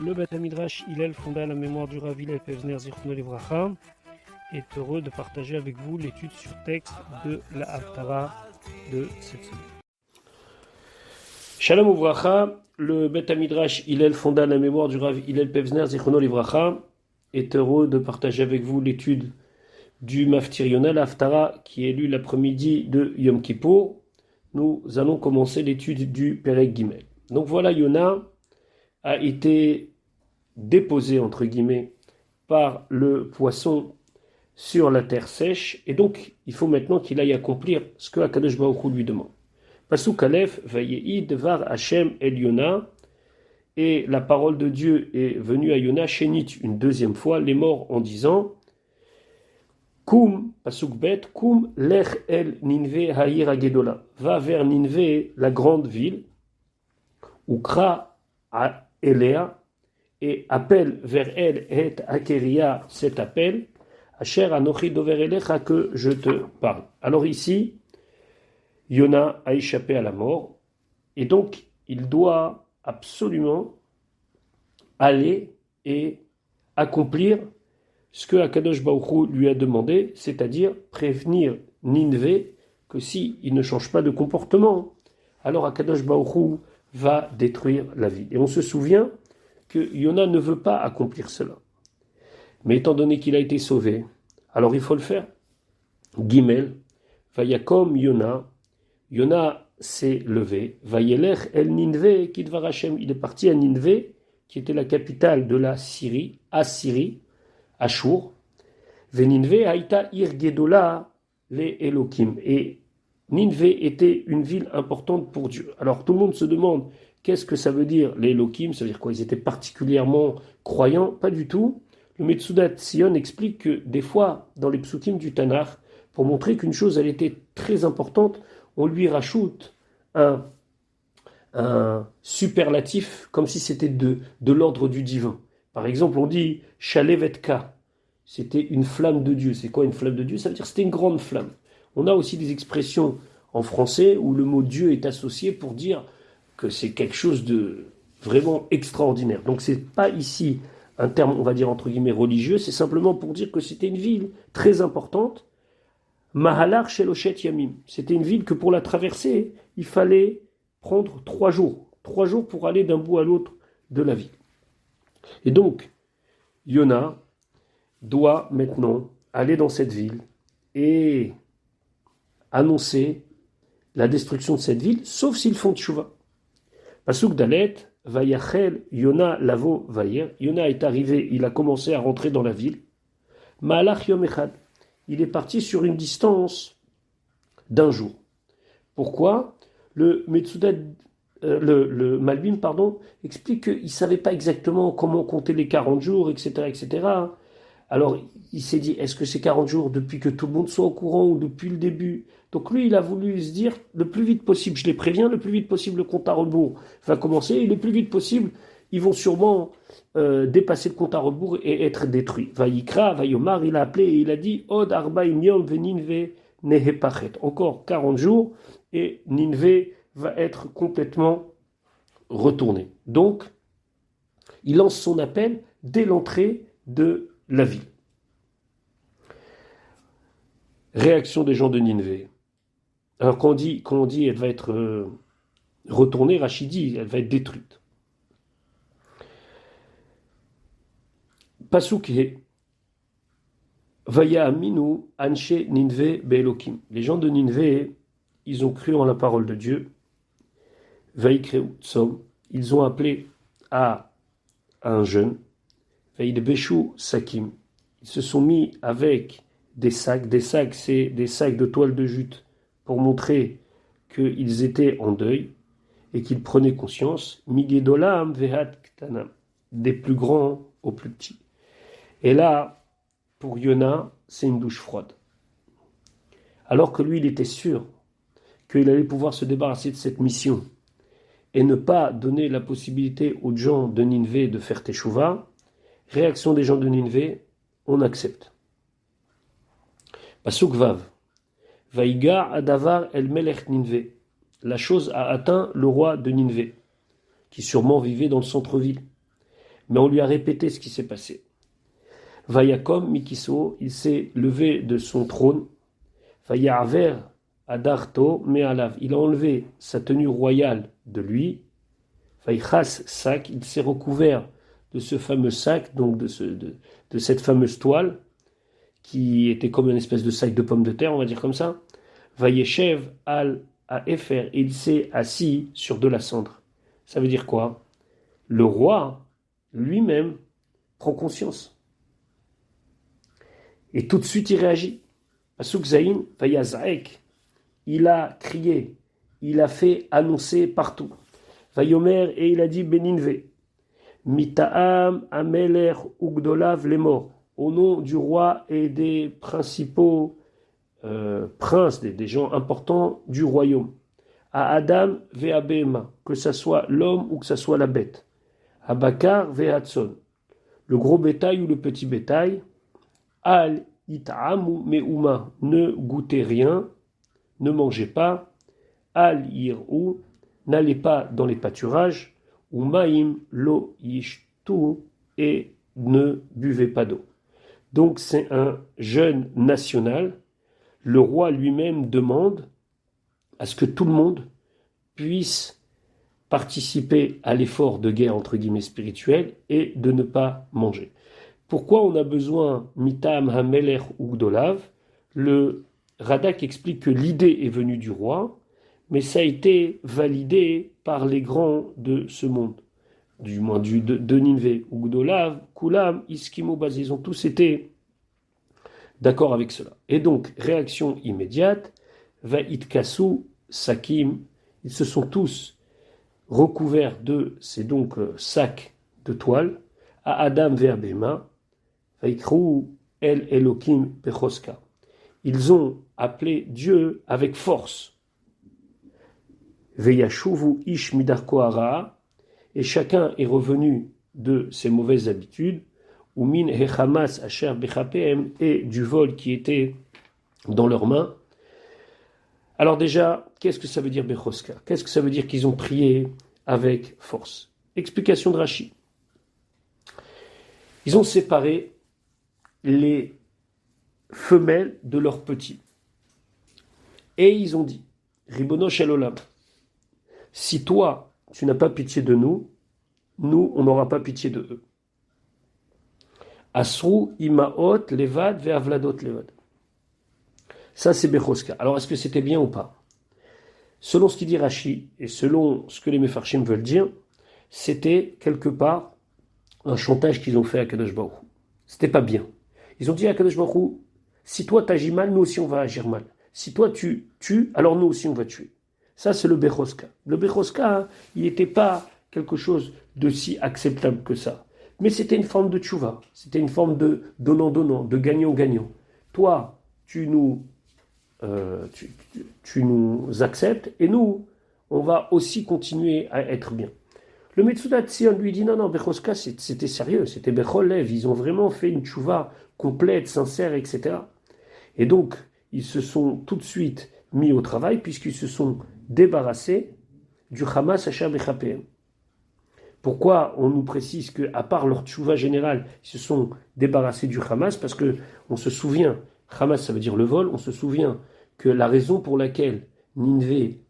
Le Beth Midrash Hillel, fondé à la mémoire du Rav Hillel Pevzner Zichrono Livracha, est heureux de partager avec vous l'étude sur texte de la Haftara de cette semaine. Shalom Uvracha, le Beth Midrash Hillel, fondé à la mémoire du Rav Hillel Pevzner Zichrono Livracha, est heureux de partager avec vous l'étude du Maftir Yonah, la Haftara qui est lue l'après-midi de Yom Kippour. Nous allons commencer l'étude du Perek Gimel. Donc voilà, Yonah a été déposé, entre guillemets, par le poisson sur la terre sèche, et donc il faut maintenant qu'il aille accomplir ce que Akadosh Baruch Hu lui demande. Pasuk Aleph, Vayehi Devar Hashem El Yonah, et la parole de Dieu est venue à Yonah, Shénit, une deuxième fois, les morts en disant, Kum, Pasuk Bet, Kum Lech El Ninve Haïr Agedola, va vers Ninve, la grande ville, Ukra a Elea, et appelle vers elle et Akeria, cet appel, Asher Anochi Dover Elecha, que je te parle. Alors ici, Yonah a échappé à la mort, et donc il doit absolument aller et accomplir ce que Akadosh Baruch Hu lui a demandé, c'est-à-dire prévenir Ninvé que s'il ne change pas de comportement, alors Akadosh Baruch Hu va détruire la ville. Et on se souvient que Yonah ne veut pas accomplir cela. Mais étant donné qu'il a été sauvé, alors il faut le faire. Gimel, Vayakom Yonah, Yonah s'est levé, Vayelech el Ninvé Kidvar Hashem, il est parti à Ninvé, qui était la capitale de la Syrie, Assyrie, Ashur, Veninvé Haïta Ir Gedola les Elokim, et Ninvé était une ville importante pour Dieu. Alors tout le monde se demande, qu'est-ce que ça veut dire les Elokim? Ça veut dire quoi? Ils étaient particulièrement croyants? Pas du tout. Le Metsudat Sion explique que des fois, dans les psukim du Tanakh, pour montrer qu'une chose elle était très importante, on lui rajoute un superlatif comme si c'était de l'ordre du divin. Par exemple, on dit Shalevetka, c'était une flamme de Dieu. C'est quoi une flamme de Dieu? Ça veut dire que c'était une grande flamme. On a aussi des expressions en français où le mot Dieu est associé pour dire que c'est quelque chose de vraiment extraordinaire. Donc c'est pas ici un terme, on va dire entre guillemets religieux, c'est simplement pour dire que c'était une ville très importante. Mahalar Sheloshet Yamim, c'était une ville que pour la traverser, il fallait prendre 3 jours. 3 jours pour aller d'un bout à l'autre de la ville. Et donc, Yonah doit maintenant aller dans cette ville et annoncer la destruction de cette ville, sauf s'ils font tchouva. Pasuk Dalet, Vayachel Yonah lavo vayer. Yonah est arrivé, il a commencé à rentrer dans la ville. Ma'alach yom echad. Il est parti sur une distance d'un jour. Pourquoi? Le Metsudat, le Malbim, explique qu'il ne savait pas exactement comment compter les 40 jours, etc., etc. Alors, il s'est dit, est-ce que c'est 40 jours depuis que tout le monde soit au courant ou depuis le début? Donc lui, il a voulu se dire, le plus vite possible, je les préviens, le plus vite possible, le compte à rebours va commencer, et le plus vite possible, ils vont sûrement dépasser le compte à rebours et être détruits. Vayikra, Vayomar, il a appelé et il a dit, Od Arbaim Yom Veninve Nehepachet. Encore 40 jours, et Ninvé va être complètement retourné. Donc, il lance son appel dès l'entrée de la ville. Réaction des gens de Ninvé. Alors quand on dit elle va être retournée, Rachid dit elle va être détruite. Pasuk Vaya Aminu Anshe Ninvé Be'elokim. Les gens de Ninvé, ils ont cru en la parole de Dieu. Vaikreu Tsom. Ils ont appelé à un jeûne. Vaidbeshu Sakim. Ils se sont mis avec des sacs. Des sacs, c'est des sacs de toile de jute pour montrer qu'ils étaient en deuil et qu'ils prenaient conscience. Migedolam vehat ktanam. Des plus grands aux plus petits. Et là, pour Yonah, c'est une douche froide. Alors que lui, il était sûr qu'il allait pouvoir se débarrasser de cette mission et ne pas donner la possibilité aux gens de Ninvé de faire Teshuvah, réaction des gens de Ninvé, on accepte. Pasuk Vav. Vaïga Adavar El Melech Ninvé. La chose a atteint le roi de Ninvé, qui sûrement vivait dans le centre-ville. Mais on lui a répété ce qui s'est passé. Vayakom Mikiso, il s'est levé de son trône. Vayaver Adarto Me'alav, il a enlevé sa tenue royale de lui. Vaïchas sac, il s'est recouvert de ce fameux sac, donc de cette fameuse toile, qui était comme une espèce de sac de pommes de terre, on va dire comme ça. Vaïechev al Aefer, il s'est assis sur de la cendre. Ça veut dire quoi? Le roi lui-même prend conscience. Et tout de suite il réagit. Pasuk Zayin, Vayazaek, il a crié, il a fait annoncer partout. Vayomer, et il a dit Beninve, Mitaam Ameler Ugdolav les morts, au nom du roi et des principaux princes, des gens importants du royaume. À Adam ve'abema, que ce soit l'homme ou que ce soit la bête. À Bakar ve'atson, le gros bétail ou le petit bétail. Al it'amu me'uma, ne goûtez rien, ne mangez pas. Al yir'u, n'allez pas dans les pâturages. Umaim lo yishtu, et ne buvez pas d'eau. Donc c'est un jeûne national. Le roi lui-même demande à ce que tout le monde puisse participer à l'effort de guerre entre guillemets spirituel et de ne pas manger. Pourquoi on a besoin mitam hameler ou gdolav? Le Radak explique que l'idée est venue du roi, mais ça a été validé par les grands de ce monde, du moins de Ninvé ou gdolav, kulam, iskimo baz, ils ont tous été d'accord avec cela. Et donc, réaction immédiate, Vaïtkasu Sakim, ils se sont tous recouverts de ces donc sacs de toile, à Adam Verbema, Vaikrou El Elokim Pechoska. Ils ont appelé Dieu avec force. Veyashuvu Ish Midarko Hara, et chacun est revenu de ses mauvaises habitudes. Umin Hechamas Asher Bechapem, et du vol qui était dans leurs mains. Alors déjà, qu'est-ce que ça veut dire Bechoska? Qu'est-ce que ça veut dire qu'ils ont prié avec force? Explication de Rashi. Ils ont séparé les femelles de leurs petits. Et ils ont dit, Ribono Shel Olam, si toi, tu n'as pas pitié de nous, nous, on n'aura pas pitié de eux. Asru imaot levad ve'avladot levad. Ça, c'est Bechoska. Alors, est-ce que c'était bien ou pas? Selon ce qu'il dit Rashi, et selon ce que les Mefarshim veulent dire, c'était quelque part un chantage qu'ils ont fait à Kadosh Baruch Hu. C'était pas bien. Ils ont dit à Kadosh Baruch Hu, si toi t'agis mal, nous aussi on va agir mal. Si toi tu tues, alors nous aussi on va tuer. Ça, c'est le Bechoska. Le Bechoska, hein, il n'était pas quelque chose de si acceptable que ça. Mais c'était une forme de tchouva. C'était une forme de donnant-donnant, de gagnant-gagnant. Toi, tu nous acceptes, et nous, on va aussi continuer à être bien. Le Metsudat Tzion lui dit non, Bechoska, c'était sérieux, c'était Becholev, ils ont vraiment fait une tchouva complète, sincère, etc. Et donc, ils se sont tout de suite mis au travail, puisqu'ils se sont débarrassés du Hamas Asher Bechapem. Pourquoi on nous précise qu'à part leur tchouva générale, ils se sont débarrassés du Hamas? Parce qu'on se souvient, Hamas ça veut dire le vol, on se souvient que la raison pour laquelle Ninvé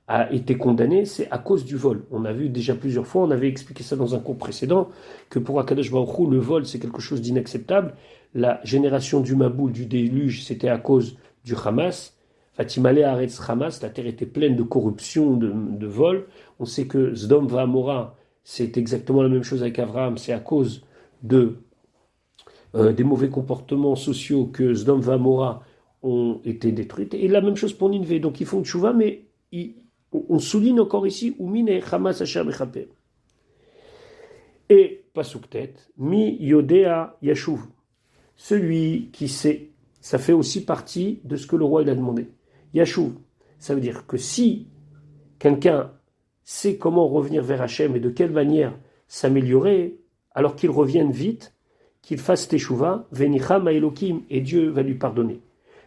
a été condamné, c'est à cause du vol. On a vu déjà plusieurs fois, on avait expliqué ça dans un cours précédent, que pour Akadosh Baruch Hu, le vol c'est quelque chose d'inacceptable. La génération du Maboul, du déluge, c'était à cause du Hamas. Fatimale Haaretz Hamas, la terre était pleine de corruption, de vol. On sait que Sdom Va'amora, c'est exactement la même chose avec Abraham, c'est à cause des mauvais comportements sociaux que Sdom Va'amora ont été détruites. Et la même chose pour Ninvé. Donc ils font tchouva, mais on souligne encore ici Umine Hamas Asher Bechapem. Et pasuk tête, Mi Yodea Yashuv, celui qui sait, ça fait aussi partie de ce que le roi il a demandé. Yashuv, ça veut dire que si quelqu'un sait comment revenir vers Hachem et de quelle manière s'améliorer, alors qu'il revienne vite, qu'il fasse teshuva, venicha ma'elokim, et Dieu va lui pardonner.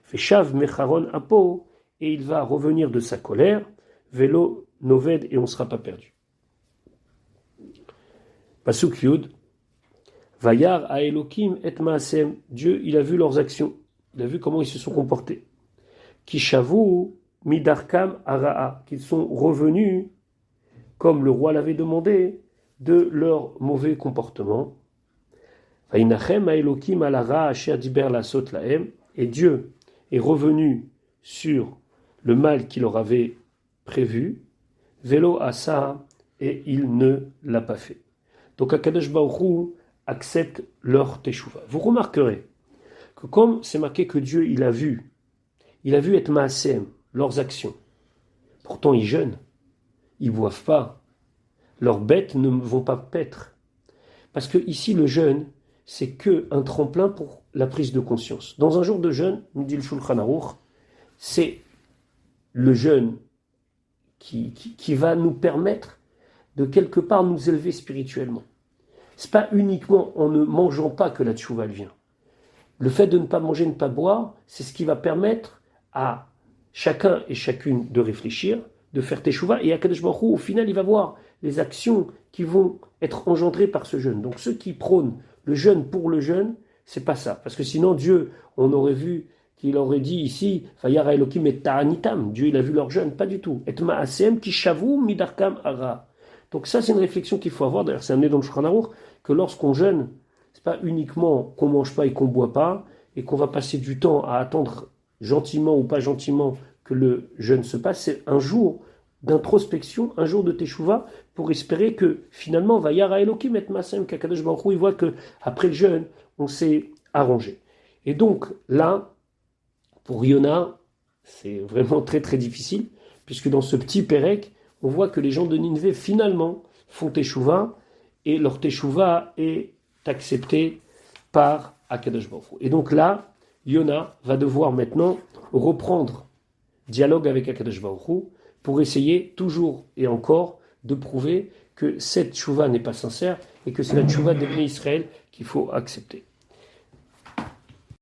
Feshav mecharon apo, et il va revenir de sa colère, velo noved, et on ne sera pas perdu. Pasuk Yud, Vayar a Elohim et Maasem. Dieu, il a vu leurs actions. Il a vu comment ils se sont comportés. Kishavu midarkam araa. Qu'ils sont revenus, comme le roi l'avait demandé, de leur mauvais comportement. Vainachem a Elohim alara asher diber lasot lahem. Et Dieu est revenu sur le mal qu'il leur avait prévu. Velo asa, et il ne l'a pas fait. Donc Akadosh Baruch Hu accepte leur teshuva. Vous remarquerez que comme c'est marqué que Dieu il a vu et maasem, leurs actions. Pourtant ils jeûnent, ils boivent pas, leurs bêtes ne vont pas paître. Parce que ici le jeûne, c'est que un tremplin pour la prise de conscience. Dans un jour de jeûne, nous dit le Shulchan Aruch, c'est le jeûne qui va nous permettre de quelque part nous élever spirituellement. C'est pas uniquement en ne mangeant pas que la tchouva vient. Le fait de ne pas manger, ne pas boire, c'est ce qui va permettre à chacun et chacune de réfléchir, de faire teshuva, et Akadosh Baruch Hu, au final, il va voir les actions qui vont être engendrées par ce jeûne. Donc ceux qui prônent le jeûne pour le jeûne, c'est pas ça. Parce que sinon, Dieu, on aurait vu qu'il aurait dit ici, Vayara Elohim et Ta'anitam, Dieu, il a vu leur jeûne, pas du tout. Et Ma'asem ki shavu midarkam ara. Donc ça, c'est une réflexion qu'il faut avoir. D'ailleurs, c'est amené dans le Shulchan Aruch que lorsqu'on jeûne, c'est pas uniquement qu'on mange pas et qu'on boit pas, et qu'on va passer du temps à attendre gentiment ou pas gentiment que le jeûne se passe. C'est un jour d'introspection, un jour de teshuva, pour espérer que finalement, Vayara Elohim et Masem, qu'Akadosh Baruch Hu, il voit que après le jeûne, on s'est arrangé. Et donc là, pour Yona, c'est vraiment très très difficile, puisque dans ce petit pérec, on voit que les gens de Nineveh finalement font teshuva, et leur teshuva est accepté par Akadosh Baruch Hu. Et donc là, Yona va devoir maintenant reprendre dialogue avec Akadosh Baruch Hu pour essayer toujours et encore de prouver que cette teshuva n'est pas sincère et que c'est la teshuva des Bnei Israël qu'il faut accepter.